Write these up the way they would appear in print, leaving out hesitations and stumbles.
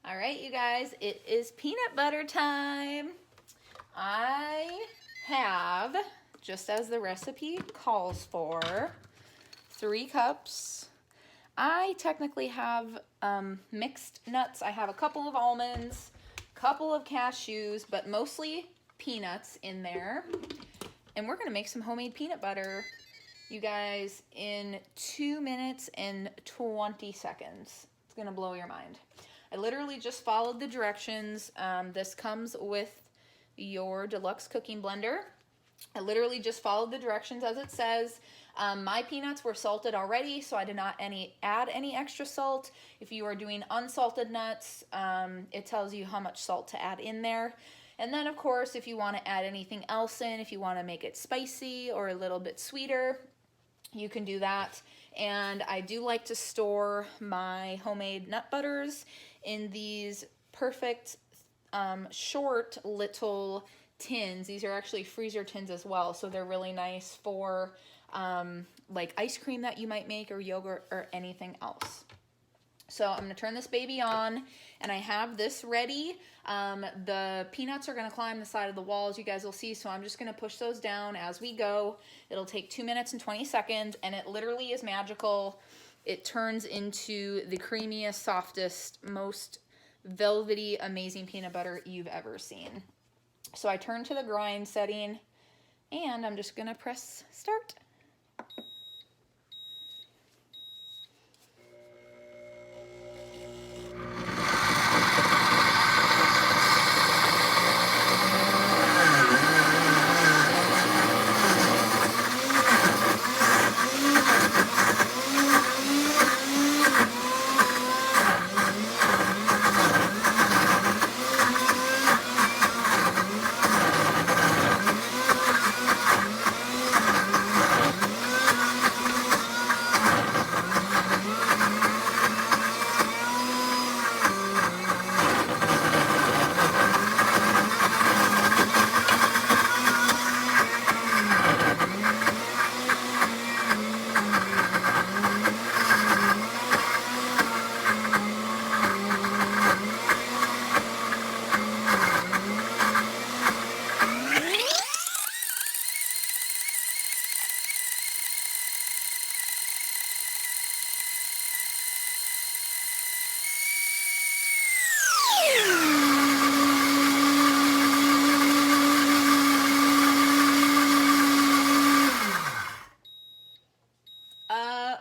All right, you guys, it is peanut butter time. I have, just as the recipe calls for, 3 cups. I technically have mixed nuts. I have a couple of almonds, a couple of cashews, but mostly peanuts in there. And we're gonna make some homemade peanut butter, you guys, in 2 minutes and 20 seconds. It's gonna blow your mind. I literally just followed the directions. This comes with your deluxe cooking blender. I literally just followed the directions as it says. My peanuts were salted already, so I did not add any extra salt. If you are doing unsalted nuts, it tells you how much salt to add in there. And then, of course, if you want to add anything else in, if you want to make it spicy or a little bit sweeter, you can do that. And I do like to store my homemade nut butters in these perfect short little tins. These are actually freezer tins as well, so they're really nice for like ice cream that you might make or yogurt or anything else. So I'm gonna turn this baby on, and I have this ready. The peanuts are gonna climb the side of the walls, you guys will see, so I'm just gonna push those down as we go. It'll take 2 minutes and 20 seconds, and it literally is magical. It turns into the creamiest, softest, most velvety, amazing peanut butter you've ever seen. So I turn to the grind setting, and I'm just gonna press start.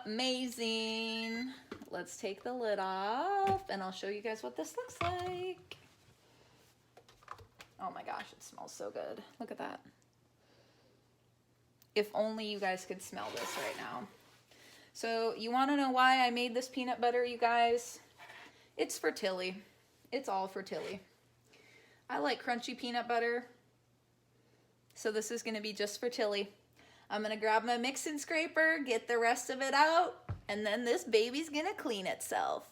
Amazing. Let's take the lid off, and I'll show you guys what this looks like. Oh my gosh, it smells so good. Look at that. If only you guys could smell this right now. So you want to know why I made this peanut butter, you guys? It's for Tilly. It's all for Tilly. I like crunchy peanut butter, so this is going to be just for Tilly. I'm going to grab my mix and scraper, get the rest of it out, and then this baby's going to clean itself.